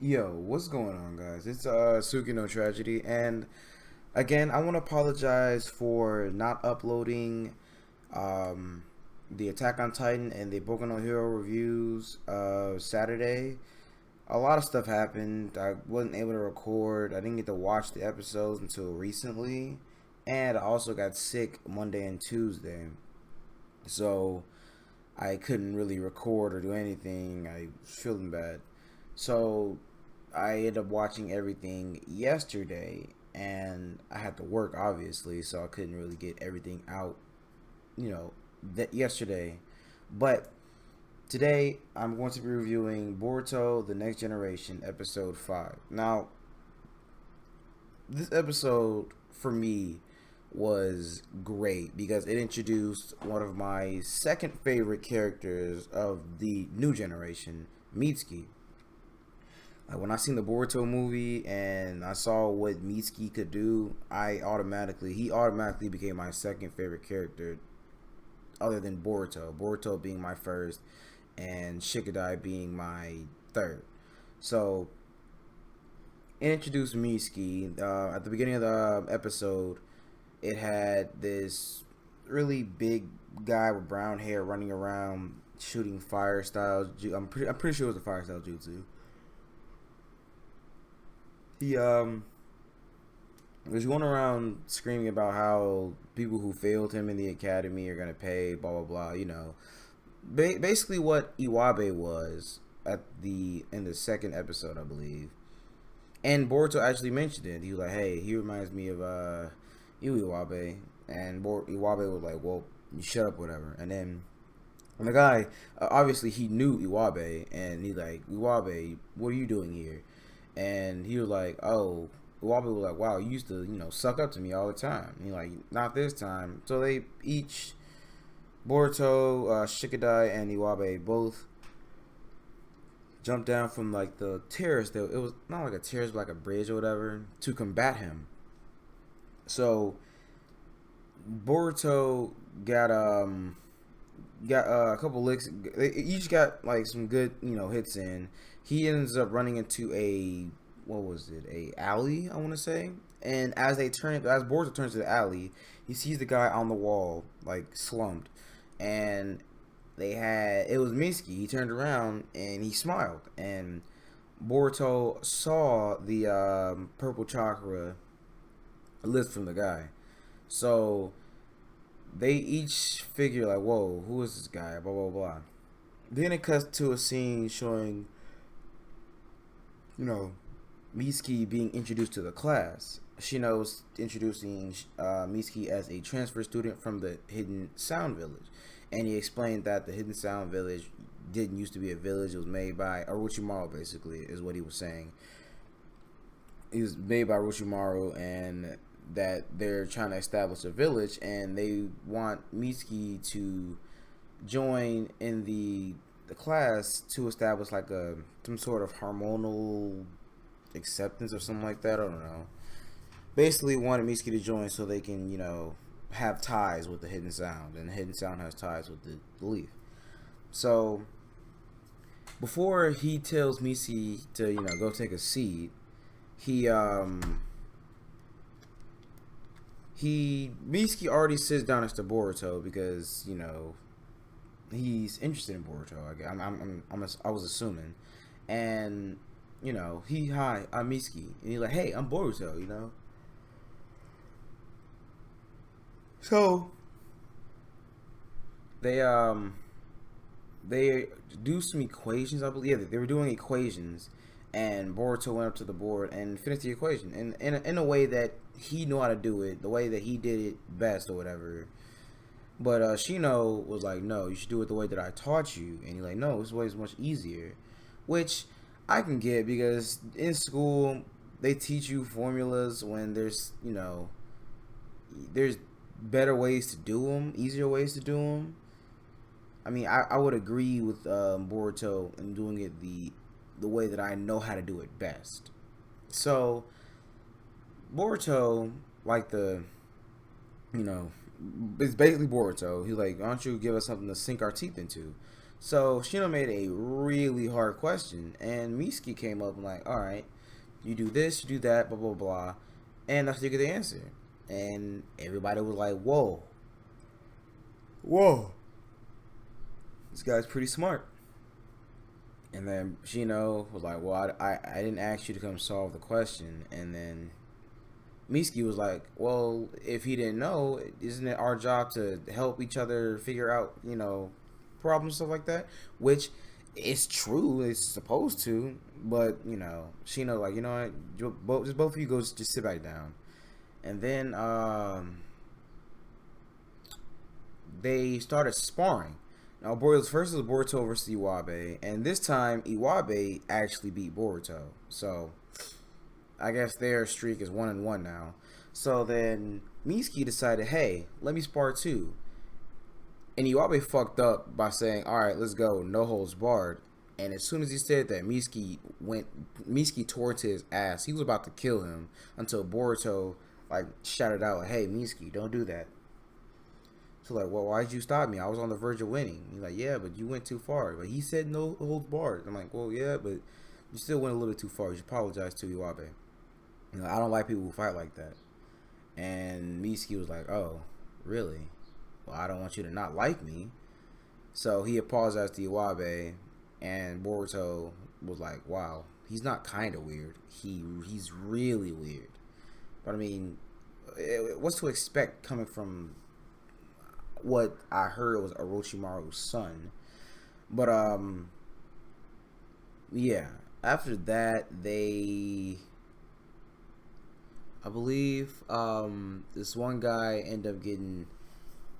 Yo, what's going on, guys? It's Suki No Tragedy, and again, I want to apologize for not uploading um, the Attack on Titan and the Boku no Hero reviews Saturday. A lot of stuff happened. I wasn't able to record. I didn't get to watch the episodes until recently, and I also got sick Monday and Tuesday, so I couldn't really record or do anything. I was feeling bad. So I ended up watching everything yesterday, and I had to work obviously, so I couldn't really get everything out, you know, that yesterday. But today I'm going to be reviewing Boruto: The Next Generation, episode 5. Now, this episode for me was great because it introduced one of my second favorite characters of the new generation, Mitsuki. Like when I seen the Boruto movie and I saw what Mitsuki could do, he automatically became my second favorite character, other than Boruto. Boruto being my first, and Shikadai being my third. So it introduced Mitsuki at the beginning of the episode. It had this really big guy with brown hair running around shooting fire style. I'm pretty sure it was a fire style jutsu. He was going around screaming about how people who failed him in the academy are gonna pay, blah blah blah. Basically what Iwabe was at the in the second episode, I believe. And Boruto actually mentioned it. He was like, "Hey, he reminds me of you, Iwabe." And Iwabe was like, "Well, you shut up, whatever." And the guy, obviously, he knew Iwabe, and he like, "Iwabe, what are you doing here?" And he was like, "Oh." Iwabe was like, "Wow, you used to, suck up to me all the time." And he like, "Not this time." So they each, Boruto, Shikadai, and Iwabe both jumped down from like the terrace. It was not like a terrace, but like a bridge or whatever, to combat him. So Boruto got a couple licks. They each got like some good hits in. He ends up running into a, what was it, a alley, I want to say. And as Boruto turns to the alley, he sees the guy on the wall like slumped, and it was Mitsuki. He turned around and he smiled, and Boruto saw the purple chakra lift from the guy. So they each figure like, "Whoa, who is this guy?" Blah blah blah. Then it cuts to a scene showing, you know, Mitsuki being introduced to the class. Shino's introducing Mitsuki as a transfer student from the Hidden Sound Village, and he explained that the Hidden Sound Village didn't used to be a village. It was made by Orochimaru, basically, is what he was saying. It was made by Orochimaru, and that they're trying to establish a village, and they want Mitsuki to join in the class to establish like a some sort of hormonal acceptance or something like that. I don't know. Basically, wanted Mitsuki to join so they can have ties with the Hidden Sound, and the Hidden Sound has ties with the Leaf. So before he tells Mitsuki to go take a seat, he Mitsuki already sits down next to Boruto because he's interested in Boruto. I was assuming, and hi, I'm Mitsuki, and he's like, "Hey, I'm Boruto." So they they do some equations, I believe. Yeah, they were doing equations, and Boruto went up to the board and finished the equation, and in a way that he knew how to do it, the way that he did it best or whatever. But Shino was like, "No, you should do it the way that I taught you." And he's like, "No, this way is much easier," which I can get because in school they teach you formulas when there's better ways to do them, easier ways to do them. I mean, I would agree with Boruto in doing it the way that I know how to do it best. So Boruto, like you know, it's basically Boruto. He's like, "Why don't you give us something to sink our teeth into?" So Shino made a really hard question, and Mitsuki came up and like, all right, you do this, you do that, blah blah blah, and that's how you get the answer. And everybody was like, whoa, whoa, this guy's pretty smart. And then Shino was like, well, I didn't ask you to come solve the question. And then Mitsuki was like, well, if he didn't know, isn't it our job to help each other figure out, problems, stuff like that? Which is true, it's supposed to, but, Shino, like, you know what, both of you go just sit back down. And then they started sparring. Now, first it was Boruto versus Iwabe, and this time Iwabe actually beat Boruto. So, I guess their streak is 1-1 now. So then Mitsuki decided, hey, let me spar too. And Iwabe fucked up by saying, all right, let's go, no holds barred. And as soon as he said that, Mitsuki tore to his ass. He was about to kill him until Boruto like shouted out, hey, Mitsuki, don't do that. So like, well, why'd you stop me? I was on the verge of winning. He's like, yeah, but you went too far. But he said no holds barred. I'm like, well, yeah, but you still went a little bit too far. You should apologize to Iwabe. I don't like people who fight like that. And Mitsuki was like, oh, really? Well, I don't want you to not like me. So he apologized to Iwabe, and Boruto was like, wow, he's not kind of weird. He's really weird. But I mean, what's to expect coming from what I heard was Orochimaru's son? But yeah. After that, I believe this one guy ended up getting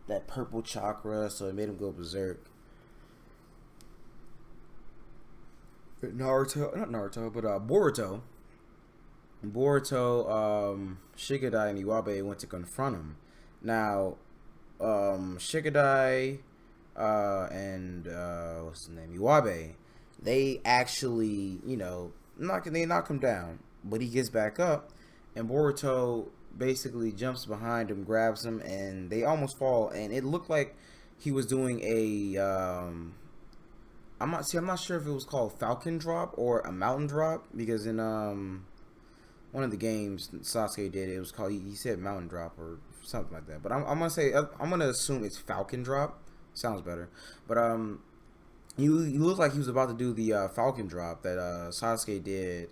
that purple chakra, so it made him go berserk. Boruto, Shikadai, and Iwabe went to confront him. Now, Shikadai and what's his name, Iwabe, they actually, knock him down, but he gets back up, and Boruto basically jumps behind him, grabs him, and they almost fall. And it looked like he was doing a I'm not sure if it was called Falcon Drop or a Mountain Drop, because in one of the games Sasuke did, it was called, he said Mountain Drop or something like that. But I'm gonna assume it's Falcon Drop. Sounds better. But he looked like he was about to do the Falcon Drop that Sasuke did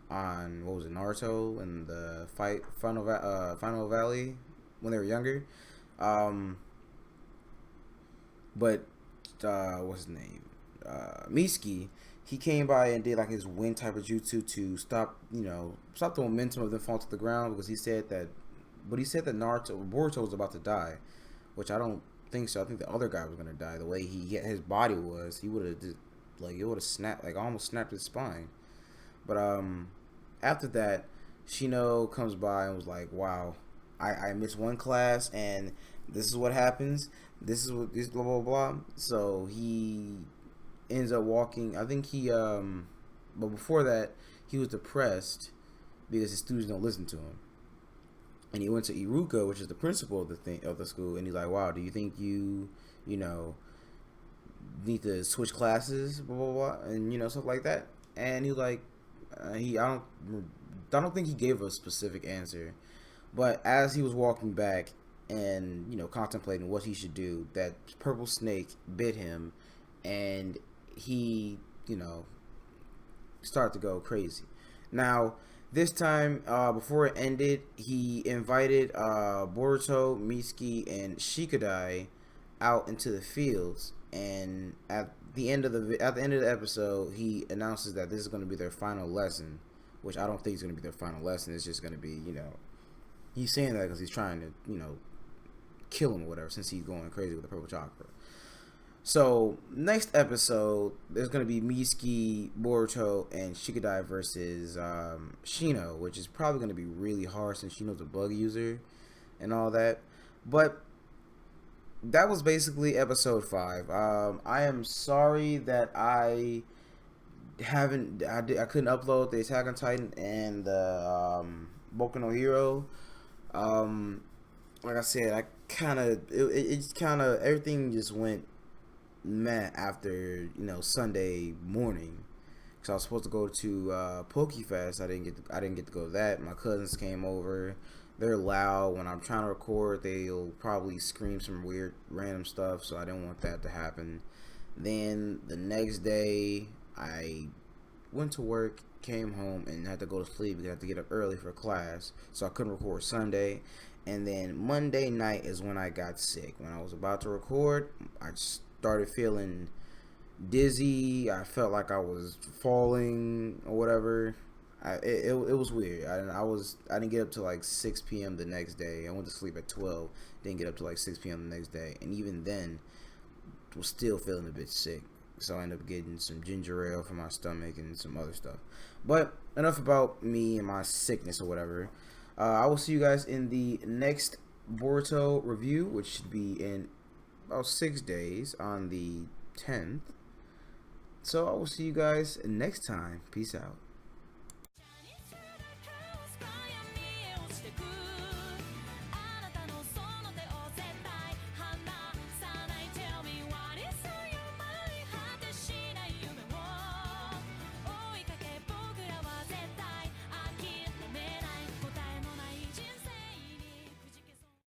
on, what was it, Naruto and the Final Valley when they were younger. But what's his name? Mitsuki, he came by and did like his wind type of jutsu to stop the momentum of them falling to the ground, because he said that Boruto was about to die, which I don't think so. I think the other guy was gonna die. The way his body was, he would have it would have snapped, like almost snapped his spine. But after that, Shino comes by and was like, wow, I missed one class, and this is what happens. This is what this blah blah blah. So he ends up walking. I think but before that, he was depressed because his students don't listen to him, and he went to Iruka, which is the principal of the school, and he's like, wow, do you think you need to switch classes, blah blah blah, and stuff like that. And he like, I don't think he gave a specific answer, but as he was walking back and contemplating what he should do, that purple snake bit him, and he started to go crazy. Now this time, before it ended, he invited Boruto, Mitsuki, and Shikadai out into the fields, and at the end of the episode, he announces that this is going to be their final lesson, which I don't think is going to be their final lesson. It's just going to be, he's saying that because he's trying to, kill him or whatever, since he's going crazy with the purple chakra. So next episode, there's going to be Mitsuki, Boruto, and Shikadai versus Shino, which is probably going to be really hard since Shino's a bug user and all that. But that was basically episode 5. I am sorry that I couldn't upload the Attack on Titan and the Boku no Hero. Like I said, everything just went met after Sunday morning. So I was supposed to go to Pokefest. I didn't get to go to that. My cousins came over. They're loud. When I'm trying to record, they'll probably scream some weird random stuff. So I didn't want that to happen. Then the next day, I went to work, came home, and had to go to sleep because I had to get up early for class. So I couldn't record Sunday. And then Monday night is when I got sick. When I was about to record, I started feeling dizzy. I felt like I was falling or whatever. It was weird. I didn't get up till like 6 p.m. the next day. I went to sleep at 12. Didn't get up till like 6 p.m. the next day, and even then, was still feeling a bit sick. So I ended up getting some ginger ale for my stomach and some other stuff. But enough about me and my sickness or whatever. I will see you guys in the next Boruto review, which should be in about 6 days on the 10th. So I will see you guys next time. Peace out.